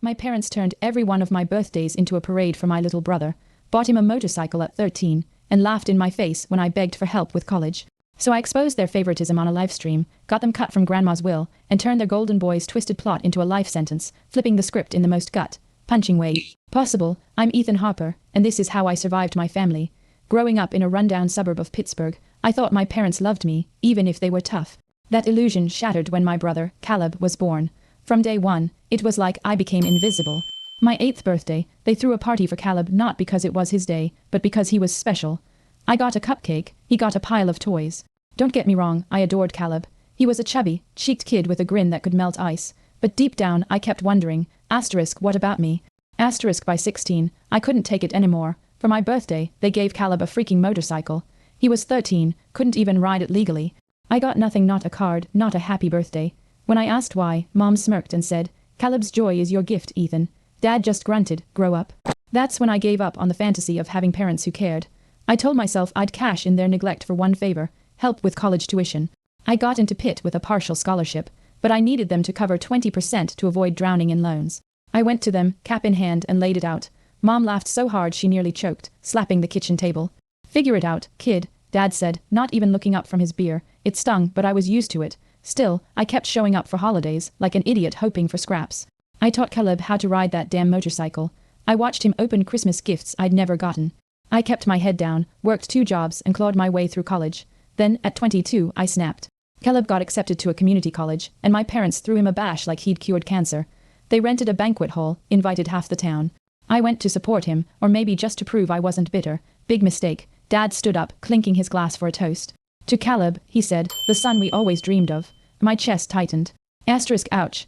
My parents turned every one of my birthdays into a parade for my little brother, bought him a motorcycle at 13, and laughed in my face when I begged for help with college. So I exposed their favoritism on a live stream, got them cut from Grandma's will, and turned their golden boy's twisted plot into a life sentence, flipping the script in the most gut-punching way possible. I'm Ethan Harper, and this is how I survived my family. Growing up in a rundown suburb of Pittsburgh, I thought my parents loved me, even if they were tough. That illusion shattered when my brother, Caleb, was born. From day one, it was like I became invisible. My 8th birthday, they threw a party for Caleb not because it was his day, but because he was special. I got a cupcake, he got a pile of toys. Don't get me wrong, I adored Caleb. He was a chubby, cheeked kid with a grin that could melt ice. But deep down, I kept wondering, what about me? By 16, I couldn't take it anymore. For my birthday, they gave Caleb a freaking motorcycle. He was 13, couldn't even ride it legally. I got nothing, not a card, not a happy birthday. When I asked why, Mom smirked and said, Caleb's joy is your gift, Ethan. Dad just grunted, grow up. That's when I gave up on the fantasy of having parents who cared. I told myself I'd cash in their neglect for one favor, help with college tuition. I got into Pitt with a partial scholarship, but I needed them to cover 20% to avoid drowning in loans. I went to them, cap in hand, and laid it out. Mom laughed so hard she nearly choked, slapping the kitchen table. Figure it out, kid, Dad said, not even looking up from his beer. It stung, but I was used to it. Still, I kept showing up for holidays, like an idiot hoping for scraps. I taught Caleb how to ride that damn motorcycle. I watched him open Christmas gifts I'd never gotten. I kept my head down, worked 2 jobs, and clawed my way through college. Then, at 22, I snapped. Caleb got accepted to a community college, and my parents threw him a bash like he'd cured cancer. They rented a banquet hall, invited half the town. I went to support him, or maybe just to prove I wasn't bitter. Big mistake. Dad stood up, clinking his glass for a toast. To Caleb, he said, the son we always dreamed of. My chest tightened. Ouch.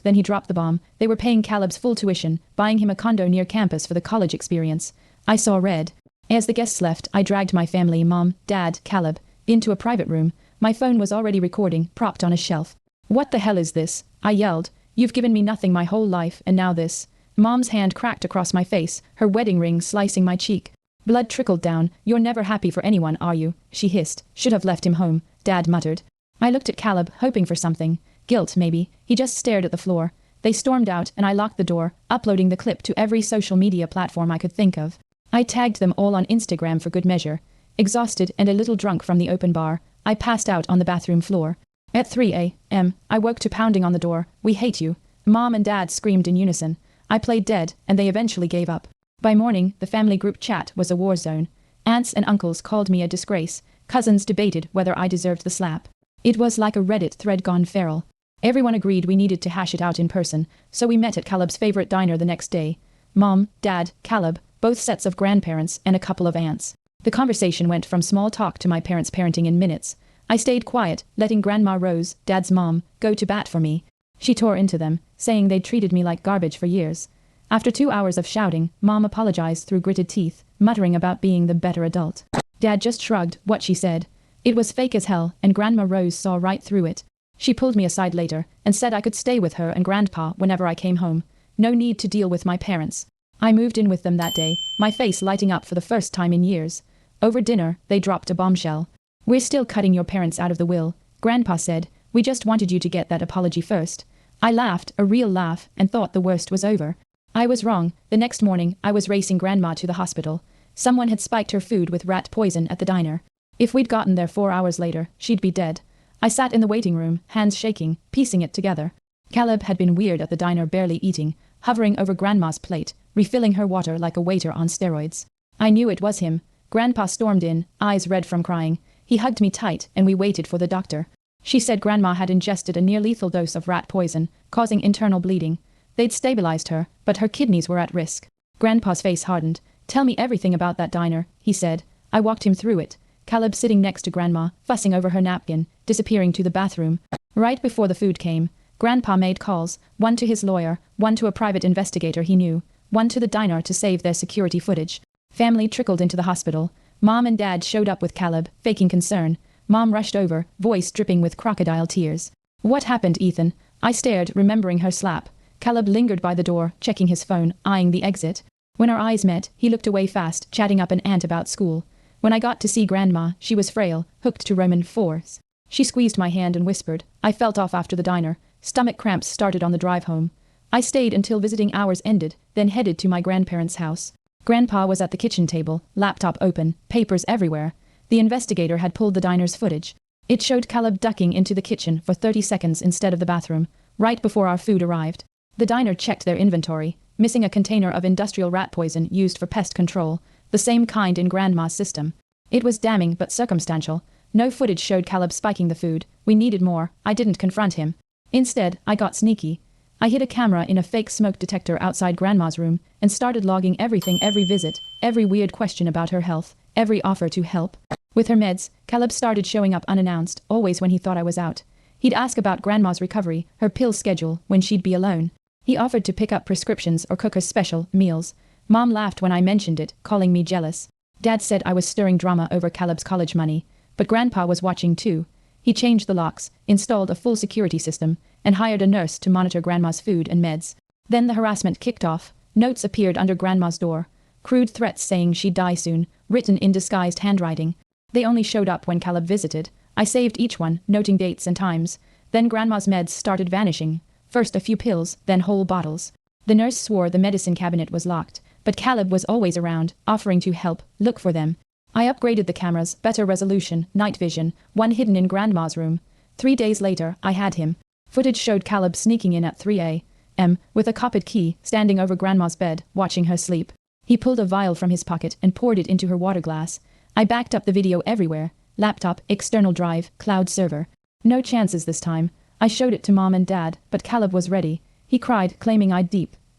Then he dropped the bomb. They were paying Caleb's full tuition, buying him a condo near campus for the college experience. I saw red. As the guests left, I dragged my family, Mom, Dad, Caleb, into a private room. My phone was already recording, propped on a shelf. What the hell is this? I yelled. You've given me nothing my whole life, and now this. Mom's hand cracked across my face, her wedding ring slicing my cheek. Blood trickled down. You're never happy for anyone, are you? She hissed. Should have left him home, Dad muttered. I looked at Caleb, hoping for something. Guilt, maybe. He just stared at the floor. They stormed out, and I locked the door, uploading the clip to every social media platform I could think of. I tagged them all on Instagram for good measure. Exhausted and a little drunk from the open bar, I passed out on the bathroom floor. At 3 a.m., I woke to pounding on the door. We hate you. Mom and Dad screamed in unison. I played dead, and they eventually gave up. By morning, the family group chat was a war zone. Aunts and uncles called me a disgrace. Cousins debated whether I deserved the slap. It was like a Reddit thread gone feral. Everyone agreed we needed to hash it out in person, so we met at Caleb's favorite diner the next day. Mom, Dad, Caleb, both sets of grandparents, and a couple of aunts. The conversation went from small talk to my parents' parenting in minutes. I stayed quiet, letting Grandma Rose, Dad's mom, go to bat for me. She tore into them, saying they'd treated me like garbage for years. After 2 hours of shouting, Mom apologized through gritted teeth, muttering about being the better adult. Dad just shrugged what she said. It was fake as hell, and Grandma Rose saw right through it. She pulled me aside later, and said I could stay with her and Grandpa whenever I came home. No need to deal with my parents. I moved in with them that day, my face lighting up for the first time in years. Over dinner, they dropped a bombshell. We're still cutting your parents out of the will, Grandpa said. We just wanted you to get that apology first. I laughed, a real laugh, and thought the worst was over. I was wrong. The next morning, I was racing Grandma to the hospital. Someone had spiked her food with rat poison at the diner. If we'd gotten there 4 hours later, she'd be dead. I sat in the waiting room, hands shaking, piecing it together. Caleb had been weird at the diner, barely eating, hovering over Grandma's plate, refilling her water like a waiter on steroids. I knew it was him. Grandpa stormed in, eyes red from crying. He hugged me tight, and we waited for the doctor. She said Grandma had ingested a near-lethal dose of rat poison, causing internal bleeding. They'd stabilized her, but her kidneys were at risk. Grandpa's face hardened. Tell me everything about that diner, he said. I walked him through it. Caleb sitting next to Grandma, fussing over her napkin, disappearing to the bathroom. Right before the food came, Grandpa made calls, one to his lawyer, one to a private investigator he knew, one to the diner to save their security footage. Family trickled into the hospital. Mom and Dad showed up with Caleb, faking concern. Mom rushed over, voice dripping with crocodile tears. What happened, Ethan? I stared, remembering her slap. Caleb lingered by the door, checking his phone, eyeing the exit. When our eyes met, he looked away fast, chatting up an aunt about school. When I got to see Grandma, she was frail, hooked to Roman IVs. She squeezed my hand and whispered. I felt off after the diner. Stomach cramps started on the drive home. I stayed until visiting hours ended, then headed to my grandparents' house. Grandpa was at the kitchen table, laptop open, papers everywhere. The investigator had pulled the diner's footage. It showed Caleb ducking into the kitchen for 30 seconds instead of the bathroom, right before our food arrived. The diner checked their inventory, missing a container of industrial rat poison used for pest control, the same kind in Grandma's system. It was damning but circumstantial. No footage showed Caleb spiking the food. We needed more. I didn't confront him. Instead, I got sneaky. I hid a camera in a fake smoke detector outside Grandma's room and started logging everything, every visit, every weird question about her health, every offer to help. With her meds, Caleb started showing up unannounced, always when he thought I was out. He'd ask about Grandma's recovery, her pill schedule, when she'd be alone. He offered to pick up prescriptions or cook her special meals. Mom laughed when I mentioned it, calling me jealous. Dad said I was stirring drama over Caleb's college money, but Grandpa was watching too. He changed the locks, installed a full security system, and hired a nurse to monitor Grandma's food and meds. Then the harassment kicked off. Notes appeared under Grandma's door. Crude threats saying she'd die soon, written in disguised handwriting. They only showed up when Caleb visited. I saved each one, noting dates and times. Then Grandma's meds started vanishing. First a few pills, then whole bottles. The nurse swore the medicine cabinet was locked, but Caleb was always around, offering to help, look for them. I upgraded the cameras, better resolution, night vision, one hidden in Grandma's room. 3 days later, I had him. Footage showed Caleb sneaking in at 3 a.m. with a copied key, standing over Grandma's bed, watching her sleep. He pulled a vial from his pocket and poured it into her water glass. I backed up the video everywhere. Laptop, external drive, cloud server. No chances this time. I showed it to Mom and Dad, but Caleb was ready. He cried, claiming I'd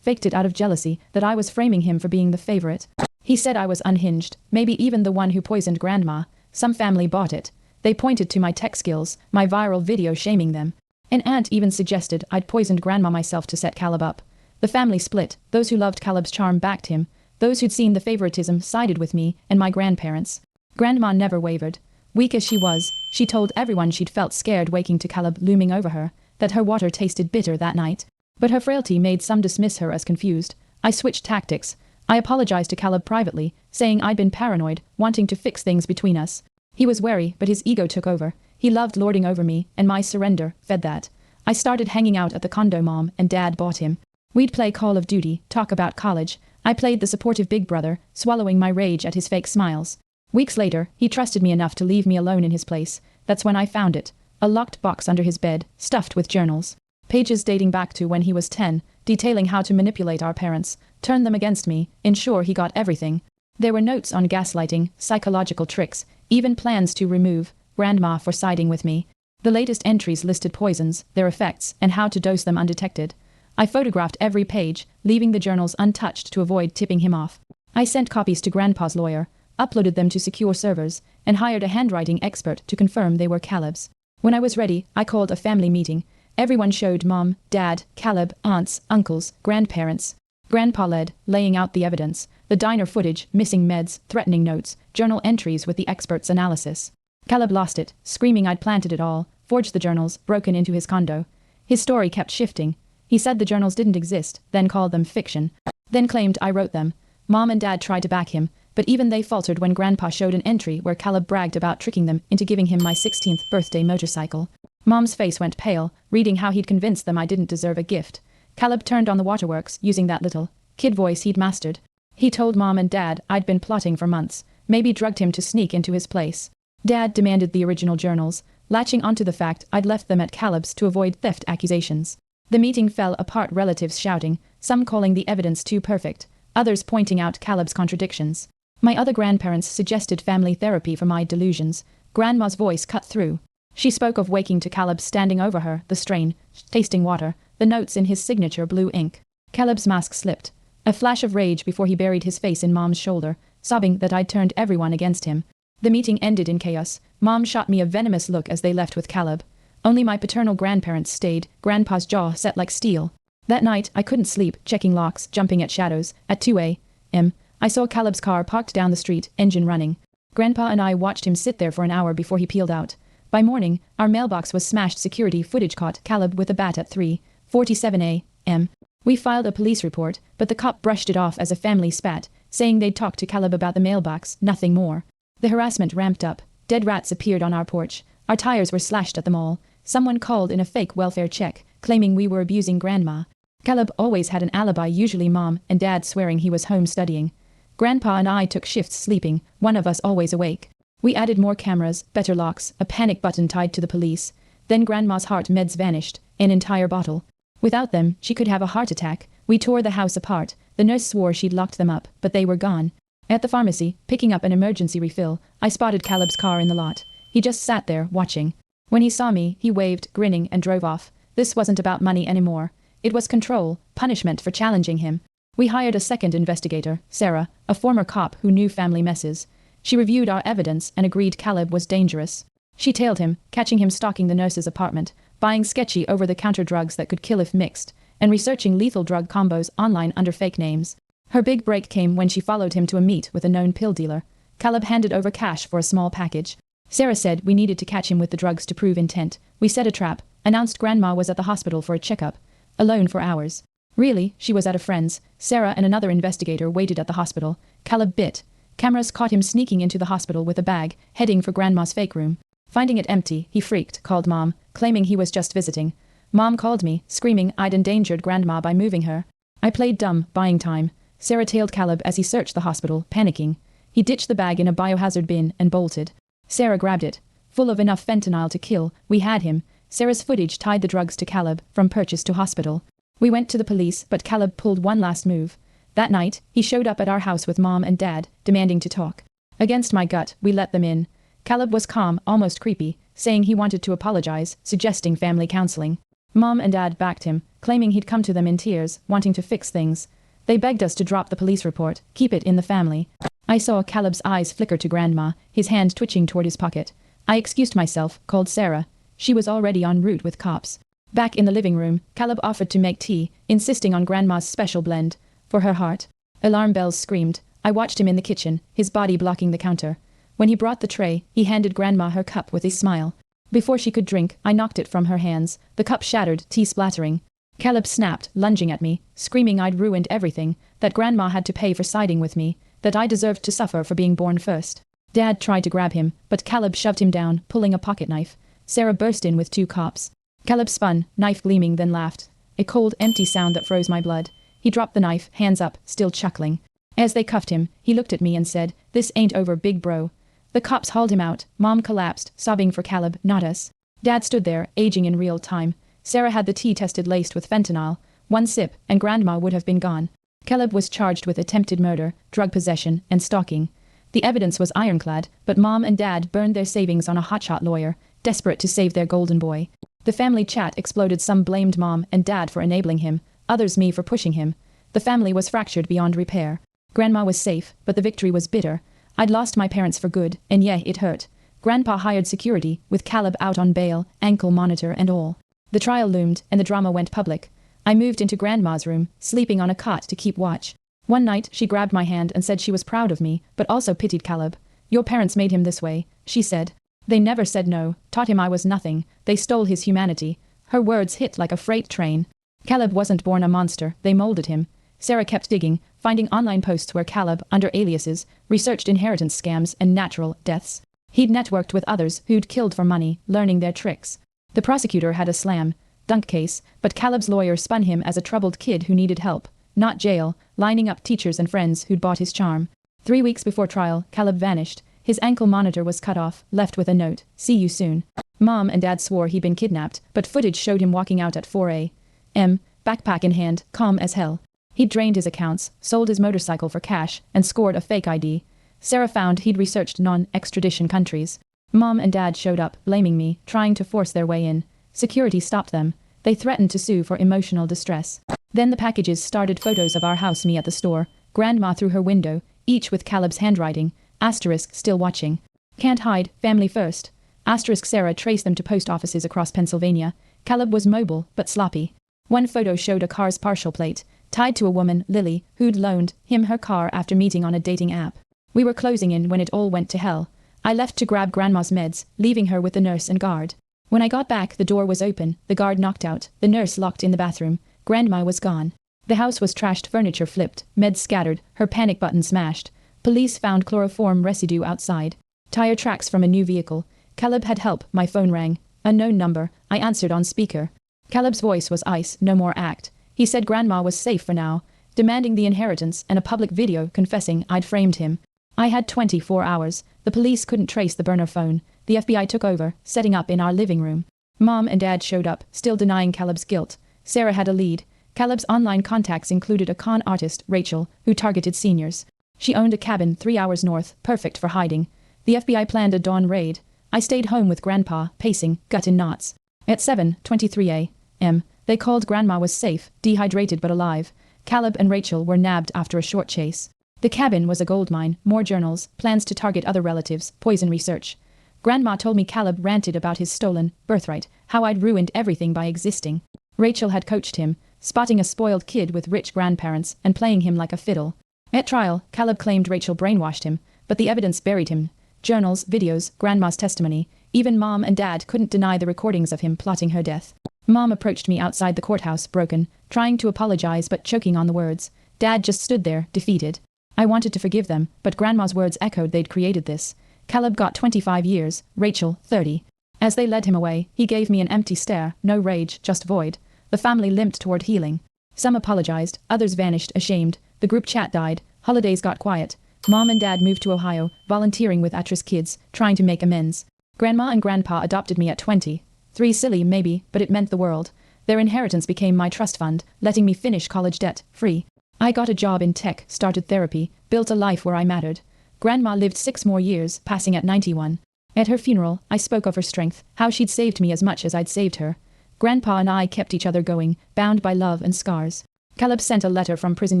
faked it out of jealousy, that I was framing him for being the favorite. He said I was unhinged, maybe even the one who poisoned Grandma. Some family bought it. They pointed to my tech skills, my viral video shaming them. An aunt even suggested I'd poisoned Grandma myself to set Caleb up. The family split. Those who loved Caleb's charm backed him. Those who'd seen the favoritism sided with me and my grandparents. Grandma never wavered. Weak as she was, she told everyone she'd felt scared waking to Caleb looming over her, that her water tasted bitter that night. But her frailty made some dismiss her as confused. I switched tactics. I apologized to Caleb privately, saying I'd been paranoid, wanting to fix things between us. He was wary, but his ego took over. He loved lording over me, and my surrender fed that. I started hanging out at the condo Mom and Dad bought him. We'd play Call of Duty, talk about college. I played the supportive big brother, swallowing my rage at his fake smiles. Weeks later, he trusted me enough to leave me alone in his place. That's when I found it. A locked box under his bed, stuffed with journals. Pages dating back to when he was 10, detailing how to manipulate our parents, turn them against me, ensure he got everything. There were notes on gaslighting, psychological tricks, even plans to remove Grandma for siding with me. The latest entries listed poisons, their effects, and how to dose them undetected. I photographed every page, leaving the journals untouched to avoid tipping him off. I sent copies to Grandpa's lawyer, uploaded them to secure servers, and hired a handwriting expert to confirm they were Caleb's. When I was ready, I called a family meeting. Everyone showed Mom, Dad, Caleb, aunts, uncles, grandparents. Grandpa led, laying out the evidence, the diner footage, missing meds, threatening notes, journal entries with the expert's analysis. Caleb lost it, screaming I'd planted it all, forged the journals, broken into his condo. His story kept shifting. He said the journals didn't exist, then called them fiction. Then claimed I wrote them. Mom and Dad tried to back him, but even they faltered when Grandpa showed an entry where Caleb bragged about tricking them into giving him my 16th birthday motorcycle. Mom's face went pale, reading how he'd convinced them I didn't deserve a gift. Caleb turned on the waterworks, using that little kid voice he'd mastered. He told Mom and Dad I'd been plotting for months, maybe drugged him to sneak into his place. Dad demanded the original journals, latching onto the fact I'd left them at Caleb's to avoid theft accusations. The meeting fell apart, relatives shouting, some calling the evidence too perfect, others pointing out Caleb's contradictions. My other grandparents suggested family therapy for my delusions. Grandma's voice cut through. She spoke of waking to Caleb standing over her, the strain, tasting water, the notes in his signature blue ink. Caleb's mask slipped. A flash of rage before he buried his face in Mom's shoulder, sobbing that I'd turned everyone against him. The meeting ended in chaos. Mom shot me a venomous look as they left with Caleb. Only my paternal grandparents stayed, Grandpa's jaw set like steel. That night, I couldn't sleep, checking locks, jumping at shadows. At 2 a.m., I saw Caleb's car parked down the street, engine running. Grandpa and I watched him sit there for an hour before he peeled out. By morning, our mailbox was smashed. Security footage caught Caleb with a bat at 3:47 a.m. We filed a police report, but the cop brushed it off as a family spat, saying they'd talked to Caleb about the mailbox, nothing more. The harassment ramped up. Dead rats appeared on our porch. Our tires were slashed at the mall. Someone called in a fake welfare check, claiming we were abusing Grandma. Caleb always had an alibi, usually Mom and Dad swearing he was home studying. Grandpa and I took shifts sleeping, one of us always awake. We added more cameras, better locks, a panic button tied to the police. Then Grandma's heart meds vanished, an entire bottle. Without them, she could have a heart attack. We tore the house apart. The nurse swore she'd locked them up, but they were gone. At the pharmacy, picking up an emergency refill, I spotted Caleb's car in the lot. He just sat there, watching. When he saw me, he waved, grinning, and drove off. This wasn't about money anymore. It was control, punishment for challenging him. We hired a second investigator, Sarah, a former cop who knew family messes. She reviewed our evidence and agreed Caleb was dangerous. She tailed him, catching him stalking the nurse's apartment, buying sketchy over-the-counter drugs that could kill if mixed, and researching lethal drug combos online under fake names. Her big break came when she followed him to a meet with a known pill dealer. Caleb handed over cash for a small package. Sarah said we needed to catch him with the drugs to prove intent. We set a trap, announced Grandma was at the hospital for a checkup. Alone for hours. Really, she was at a friend's. Sarah and another investigator waited at the hospital. Caleb bit. Cameras caught him sneaking into the hospital with a bag, heading for Grandma's fake room. Finding it empty, he freaked, called Mom, claiming he was just visiting. Mom called me, screaming I'd endangered Grandma by moving her. I played dumb, buying time. Sarah tailed Caleb as he searched the hospital, panicking. He ditched the bag in a biohazard bin and bolted. Sarah grabbed it. Full of enough fentanyl to kill, we had him. Sarah's footage tied the drugs to Caleb, from purchase to hospital. We went to the police, but Caleb pulled one last move. That night, he showed up at our house with Mom and Dad, demanding to talk. Against my gut, we let them in. Caleb was calm, almost creepy, saying he wanted to apologize, suggesting family counseling. Mom and Dad backed him, claiming he'd come to them in tears, wanting to fix things. They begged us to drop the police report, keep it in the family. I saw Caleb's eyes flicker to Grandma, his hand twitching toward his pocket. I excused myself, called Sarah. She was already en route with cops. Back in the living room, Caleb offered to make tea, insisting on Grandma's special blend. For her heart. Alarm bells screamed. I watched him in the kitchen, his body blocking the counter. When he brought the tray, he handed Grandma her cup with a smile. Before she could drink, I knocked it from her hands. The cup shattered, tea splattering. Caleb snapped, lunging at me, screaming I'd ruined everything, that Grandma had to pay for siding with me, that I deserved to suffer for being born first. Dad tried to grab him, but Caleb shoved him down, pulling a pocket knife. Sarah burst in with 2 cops. Caleb spun, knife gleaming, then laughed. A cold, empty sound that froze my blood. He dropped the knife, hands up, still chuckling. As they cuffed him, he looked at me and said, "This ain't over, big bro." The cops hauled him out. Mom collapsed, sobbing for Caleb, not us. Dad stood there, aging in real time. Sarah had the tea tested laced with fentanyl. 1 sip, and Grandma would have been gone. Caleb was charged with attempted murder, drug possession, and stalking. The evidence was ironclad, but Mom and Dad burned their savings on a hotshot lawyer, desperate to save their golden boy. The family chat exploded. Some blamed Mom and Dad for enabling him, others me for pushing him. The family was fractured beyond repair. Grandma was safe, but the victory was bitter. I'd lost my parents for good, and yeah, it hurt. Grandpa hired security, with Caleb out on bail, ankle monitor and all. The trial loomed, and the drama went public. I moved into Grandma's room, sleeping on a cot to keep watch. One night, she grabbed my hand and said she was proud of me, but also pitied Caleb. "Your parents made him this way," she said. "They never said no, taught him I was nothing. They stole his humanity." Her words hit like a freight train. Caleb wasn't born a monster, they molded him. Sarah kept digging, finding online posts where Caleb, under aliases, researched inheritance scams and natural deaths. He'd networked with others who'd killed for money, learning their tricks. The prosecutor had a slam dunk case, but Caleb's lawyer spun him as a troubled kid who needed help, not jail, lining up teachers and friends who'd bought his charm. 3 weeks before trial, Caleb vanished. His ankle monitor was cut off, left with a note, "See you soon." Mom and Dad swore he'd been kidnapped, but footage showed him walking out at 4 a.m., backpack in hand, calm as hell. He'd drained his accounts, sold his motorcycle for cash, and scored a fake ID. Sarah found he'd researched non-extradition countries. Mom and Dad showed up, blaming me, trying to force their way in. Security stopped them. They threatened to sue for emotional distress. Then the packages started. Photos of our house, me at the store, Grandma through her window, each with Caleb's handwriting, asterisk still watching. "Can't hide, family first." Asterisk Sarah traced them to post offices across Pennsylvania. Caleb was mobile, but sloppy. One photo showed a car's partial plate, tied to a woman, Lily, who'd loaned him her car after meeting on a dating app. We were closing in when it all went to hell. I left to grab Grandma's meds, leaving her with the nurse and guard. When I got back, the door was open, the guard knocked out, the nurse locked in the bathroom. Grandma was gone. The house was trashed, furniture flipped, meds scattered, her panic button smashed. Police found chloroform residue outside. Tire tracks from a new vehicle. Caleb had help. My phone rang. Unknown number. I answered on speaker. Caleb's voice was ice, no more act. He said Grandma was safe for now, demanding the inheritance and a public video confessing I'd framed him. I had 24 hours. The police couldn't trace the burner phone. The FBI took over, setting up in our living room. Mom and Dad showed up, still denying Caleb's guilt. Sarah had a lead. Caleb's online contacts included a con artist, Rachel, who targeted seniors. She owned a cabin 3 hours north, perfect for hiding. The FBI planned a dawn raid. I stayed home with Grandpa, pacing, gut in knots. At 7:23 a.m., they called Grandma was safe, dehydrated but alive. Caleb and Rachel were nabbed after a short chase. The cabin was a goldmine, more journals, plans to target other relatives, poison research. Grandma told me Caleb ranted about his stolen birthright, how I'd ruined everything by existing. Rachel had coached him, spotting a spoiled kid with rich grandparents and playing him like a fiddle. At trial, Caleb claimed Rachel brainwashed him, but the evidence buried him. Journals, videos, Grandma's testimony. Even Mom and Dad couldn't deny the recordings of him plotting her death. Mom approached me outside the courthouse, broken, trying to apologize but choking on the words. Dad just stood there, defeated. I wanted to forgive them, but Grandma's words echoed they'd created this. Caleb got 25 years, Rachel, 30. As they led him away, he gave me an empty stare, no rage, just void. The family limped toward healing. Some apologized, others vanished, ashamed. The group chat died. Holidays got quiet. Mom and Dad moved to Ohio, volunteering with at-risk kids, trying to make amends. Grandma and Grandpa adopted me at 20. 3 silly, maybe, but it meant the world. Their inheritance became my trust fund, letting me finish college debt, free. I got a job in tech, started therapy, built a life where I mattered. Grandma lived 6 more years, passing at 91. At her funeral, I spoke of her strength, how she'd saved me as much as I'd saved her. Grandpa and I kept each other going, bound by love and scars. Caleb sent a letter from prison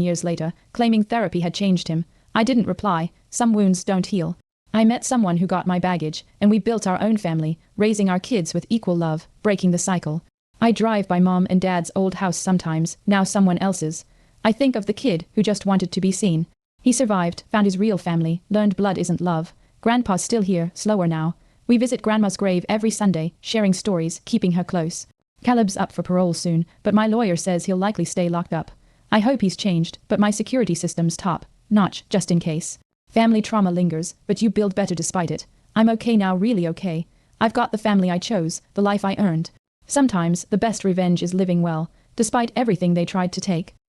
years later, claiming therapy had changed him. I didn't reply. Some wounds don't heal. I met someone who got my baggage, and we built our own family, raising our kids with equal love, breaking the cycle. I drive by Mom and Dad's old house sometimes, now someone else's. I think of the kid who just wanted to be seen. He survived, found his real family, learned blood isn't love. Grandpa's still here, slower now. We visit Grandma's grave every Sunday, sharing stories, keeping her close. Caleb's up for parole soon, but my lawyer says he'll likely stay locked up. I hope he's changed, but my security system's top-notch, just in case. Family trauma lingers, but you build better despite it. I'm okay now, really okay. I've got the family I chose, the life I earned. Sometimes, the best revenge is living well, despite everything they tried to take.